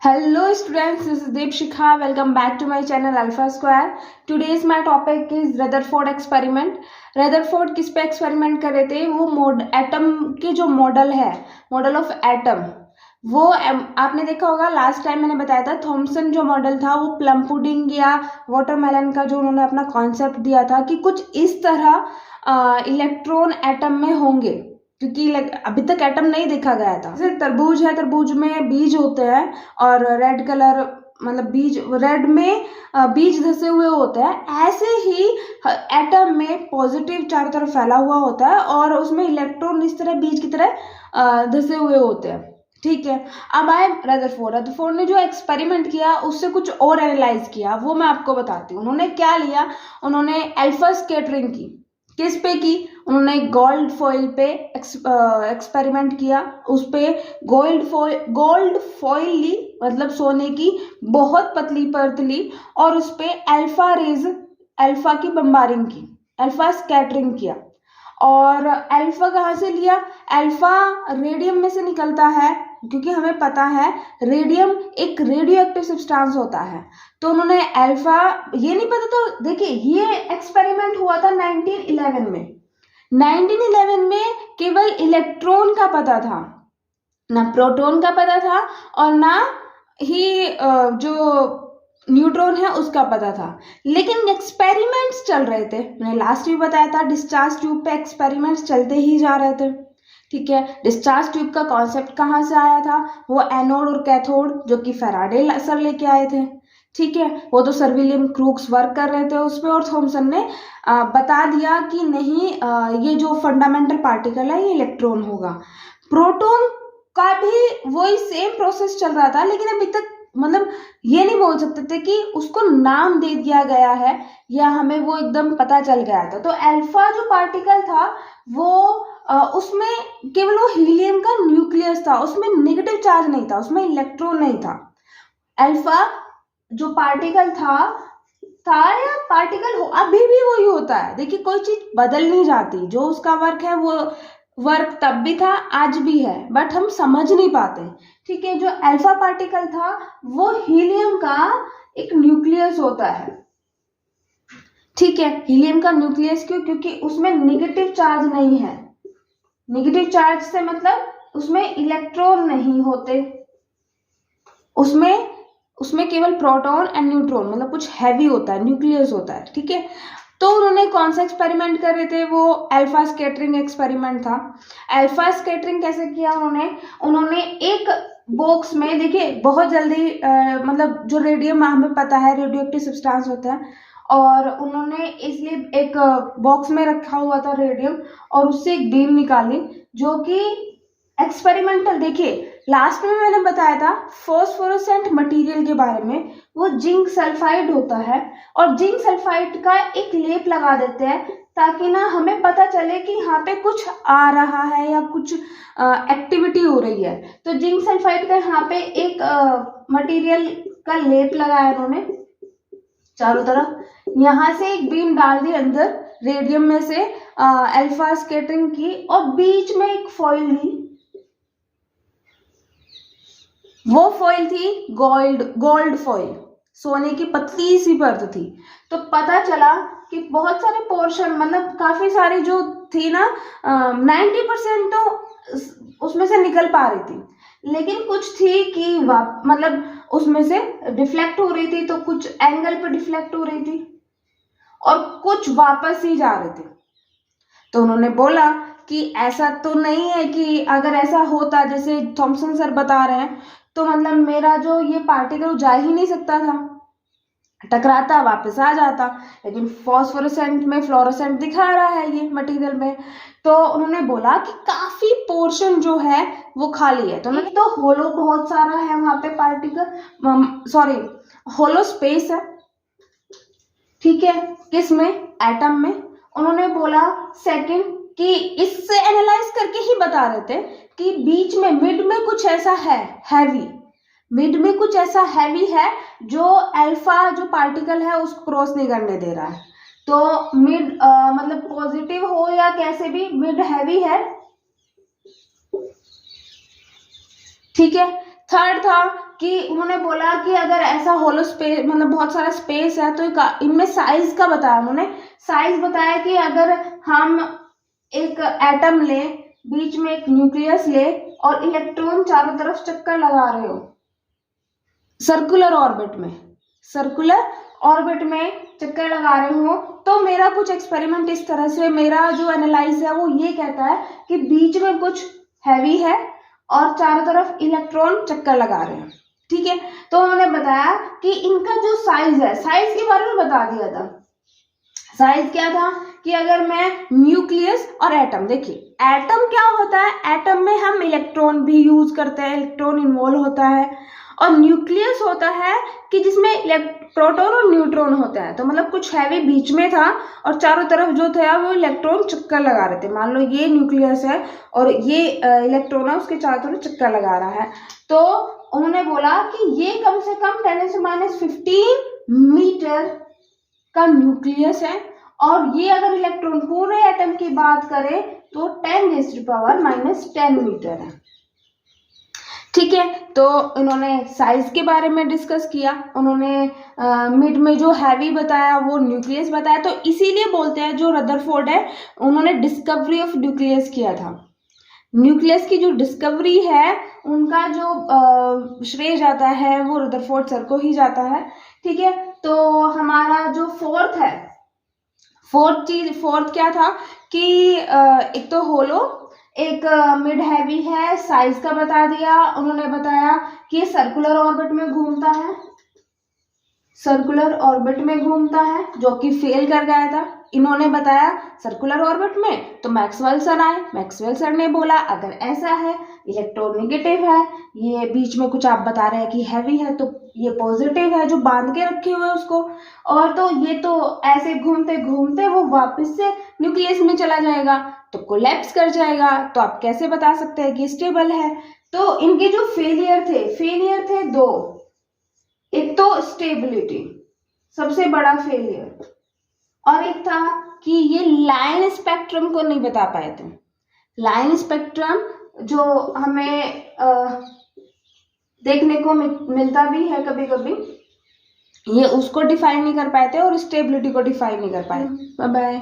Hello students, this is Deepshikha. Welcome back to my channel Alpha Square. Today's my topic is Rutherford experiment. Rutherford किस पे experiment कर रहे थे? वो atom के जो मॉडल है, मॉडल ऑफ एटम, वो आपने देखा होगा लास्ट टाइम मैंने बताया था। थॉमसन जो मॉडल था वो प्लम पुडिंग या वाटरमेलन का जो उन्होंने अपना कॉन्सेप्ट दिया था कि कुछ इस तरह इलेक्ट्रॉन एटम में होंगे, क्योंकि अभी तक एटम नहीं देखा गया था। जैसे तरबूज है, तरबूज में बीज होते हैं और रेड कलर मतलब बीज रेड में बीज धसे हुए होते हैं। ऐसे ही एटम में पॉजिटिव चारों तरफ फैला हुआ होता है और उसमें इलेक्ट्रॉन इस तरह बीज की तरह धसे हुए होते हैं। ठीक है, अब आए रदरफोर्ड ने जो एक्सपेरिमेंट किया उससे कुछ और एनालाइज किया, वो मैं आपको बताती हूँ। उन्होंने क्या लिया, उन्होंने अल्फा स्कैटरिंग की। किस पे की? उन्होंने गोल्ड फॉइल पे एक्सपेरिमेंट किया। उस पे गोल्ड फॉइल ली, मतलब सोने की बहुत पतली परत ली और उस पे अल्फा की बम्बारिंग की, अल्फा स्कैटरिंग किया। और अल्फा कहाँ से लिया? अल्फा रेडियम में से निकलता है, क्योंकि हमें पता है रेडियम एक रेडियो एक्टिव सब्सटेंस होता है। तो उन्होंने अल्फा, ये नहीं पता था। देखिए, ये एक्सपेरिमेंट हुआ था 1911 में। 1911 में केवल इलेक्ट्रॉन का पता था, ना प्रोटॉन का पता था और ना ही जो न्यूट्रॉन है उसका पता था। लेकिन एक्सपेरिमेंट्स चल रहे थे। मैंने लास्ट भी बताया था, डिस्चार्ज ट्यूब पे एक्सपेरिमेंट्स चलते ही जा रहे थे। ठीक है, डिस्चार्ज ट्यूब का कॉन्सेप्ट कहाँ से आया था? वो एनोड और कैथोड, जो कि फैराडे सर लेके आए थे। ठीक है, वो तो सर विलियम क्रूक्स वर्क कर रहे थे उस पर, और थॉमसन ने बता दिया कि नहीं, ये जो फंडामेंटल पार्टिकल है ये इलेक्ट्रॉन होगा। प्रोटॉन का भी वही सेम प्रोसेस चल रहा था, लेकिन अभी तक मतलब ये नहीं बोल सकते थे कि उसको नाम दे दिया गया है या हमें वो एकदम पता चल गया था। तो अल्फा जो पार्टिकल था वो उसमें केवल वो हीलियम का न्यूक्लियस था, उसमें नेगेटिव चार्ज नहीं था, उसमें इलेक्ट्रॉन नहीं था। अल्फा जो पार्टिकल था या पार्टिकल हो, अभी भी वही होता है। देखिए, कोई चीज बदल नहीं जाती, जो उसका वर्क है वो वर्क तब भी था आज भी है, बट हम समझ नहीं पाते। ठीक है, जो अल्फा पार्टिकल था वो हीलियम का एक न्यूक्लियस होता है। ठीक है, हीलियम का न्यूक्लियस क्यों? क्योंकि उसमें नेगेटिव चार्ज नहीं है। नेगेटिव चार्ज से मतलब उसमें इलेक्ट्रॉन नहीं होते, उसमें केवल प्रोटॉन एंड न्यूट्रॉन, मतलब कुछ हैवी होता है, न्यूक्लियस होता है। ठीक है, तो उन्होंने कौन सा एक्सपेरिमेंट कर रहे थे? वो अल्फा स्कैटरिंग एक्सपेरिमेंट था। अल्फा स्कैटरिंग कैसे किया उन्होंने एक बॉक्स में, देखिए बहुत जल्दी मतलब जो रेडियम हमें पता है रेडियो एक्टिव सब्सटेंस होता है, और उन्होंने इसलिए एक बॉक्स में रखा हुआ था रेडियम और उससे एक बीम निकाली जो कि एक्सपेरिमेंटल। देखिए, लास्ट में मैंने बताया था फॉस्फोरेसेंट मटेरियल के बारे में, वो जिंक सल्फाइड होता है और जिंक सल्फाइड का एक लेप लगा देते हैं ताकि ना हमें पता चले कि यहाँ पे कुछ आ रहा है या कुछ एक्टिविटी हो रही है। तो जिंक सल्फाइड का यहाँ पे एक मटेरियल का लेप लगाया उन्होंने चारों तरफ, यहाँ से एक बीम डाल दी अंदर रेडियम में से अल्फा स्कैटरिंग की, और बीच में एक फॉइल ली। वो फॉइल थी गोल्ड फॉइल, सोने की पतली सी परत थी। तो पता चला कि बहुत सारे पोर्शन, मतलब काफी सारी जो थी ना, 90% तो उसमें से निकल पा रही थी, लेकिन कुछ थी कि मतलब उसमें से डिफ्लेक्ट हो रही थी, तो कुछ एंगल पे डिफ्लेक्ट हो रही थी और कुछ वापस ही जा रहे थे। तो उन्होंने बोला कि ऐसा तो नहीं है कि अगर ऐसा होता जैसे थॉमसन सर बता रहे हैं तो मतलब मेरा जो ये पार्टिकल जा ही नहीं सकता था, टकराता वापस आ जाता, लेकिन फॉस्फोरेसेंट में फ्लोरोसेंट दिखा रहा है ये मटेरियल में। तो उन्होंने बोला कि काफी पोर्शन जो है वो खाली है। तो उन्होंने, तो होलो बहुत सारा है वहां पे पार्टिकल, होलो स्पेस है। ठीक है, किस में? एटम में। उन्होंने बोला सेकंड कि इससे एनालाइज करके ही बता रहे थे कि बीच में मिड में कुछ ऐसा है हैवी, मिड में कुछ ऐसा हैवी है जो अल्फा जो पार्टिकल है उसको क्रॉस नहीं करने दे रहा है। तो मिड मतलब पॉजिटिव हो या कैसे भी, मिड हैवी है। ठीक है, थर्ड था कि उन्होंने बोला कि अगर ऐसा होलो स्पेस मतलब बहुत सारा स्पेस है तो इनमें साइज का बताया, उन्होंने साइज बताया कि अगर हम एक एटम ले, बीच में एक न्यूक्लियस ले और इलेक्ट्रॉन चारों तरफ चक्कर लगा रहे हो सर्कुलर ऑर्बिट में चक्कर लगा रहे हो, तो मेरा कुछ एक्सपेरिमेंट इस तरह से, मेरा जो एनालाइज है वो ये कहता है कि बीच में कुछ हैवी है और चारों तरफ इलेक्ट्रॉन चक्कर लगा रहे हैं। ठीक है, तो उन्होंने बताया कि इनका जो साइज है, साइज के बारे में बता दिया था। साइज क्या था कि अगर मैं न्यूक्लियस और एटम, देखिए एटम क्या होता है, एटम में हम इलेक्ट्रॉन भी यूज करते हैं, इलेक्ट्रॉन इन्वॉल्व होता है, और न्यूक्लियस होता है कि जिसमें प्रोटॉन और न्यूट्रॉन होता है। तो मतलब कुछ हैवी बीच में था और चारों तरफ जो था वो इलेक्ट्रॉन चक्कर लगा रहे थे। मान लो ये न्यूक्लियस है और ये इलेक्ट्रॉन है, उसके चारों तरफ चक्कर लगा रहा है। तो उन्होंने बोला कि ये कम से कम 10⁻15 मीटर का न्यूक्लियस है, और ये अगर इलेक्ट्रॉन पूरे एटम की बात करें तो 10⁻10 मीटर है। ठीक है, तो इन्होंने साइज के बारे में डिस्कस किया, उन्होंने मिड में जो हैवी बताया वो न्यूक्लियस बताया। तो इसीलिए बोलते हैं जो रदरफोर्ड है उन्होंने डिस्कवरी ऑफ न्यूक्लियस किया था। न्यूक्लियस की जो डिस्कवरी है उनका जो श्रेय जाता है वो रदरफोर्ड सर को ही जाता है। ठीक है, तो हमारा जो फोर्थ क्या था कि एक तो होलो, एक मिड हैवी है, साइज का बता दिया। उन्होंने बताया कि ये सर्कुलर ऑर्बिट में घूमता है, जो कि फेल कर गया था। इन्होंने बताया सर्कुलर ऑर्बिट में, तो मैक्सवेल सर आए, मैक्सवेल सर ने बोला अगर ऐसा है, इलेक्ट्रोनेगेटिव है, ये बीच में कुछ आप बता रहे हैं कि हैवी है, तो ये पॉजिटिव है जो बांध के रखे हुए उसको, और तो ये तो ऐसे घूमते घूमते वो वापस से न्यूक्लियस में चला जाएगा तो कोलैप्स कर जाएगा, तो आप कैसे बता सकते हैं कि स्टेबल है। तो इनके जो फेलियर थे दो, एक तो स्टेबिलिटी सबसे बड़ा फेलियर, और एक था कि ये लाइन स्पेक्ट्रम को नहीं बता पाए थे। लाइन स्पेक्ट्रम जो हमें देखने को मिलता भी है कभी कभी, ये उसको डिफाइन नहीं कर पाए थे और स्टेबिलिटी को डिफाइन नहीं कर पाए। Bye bye.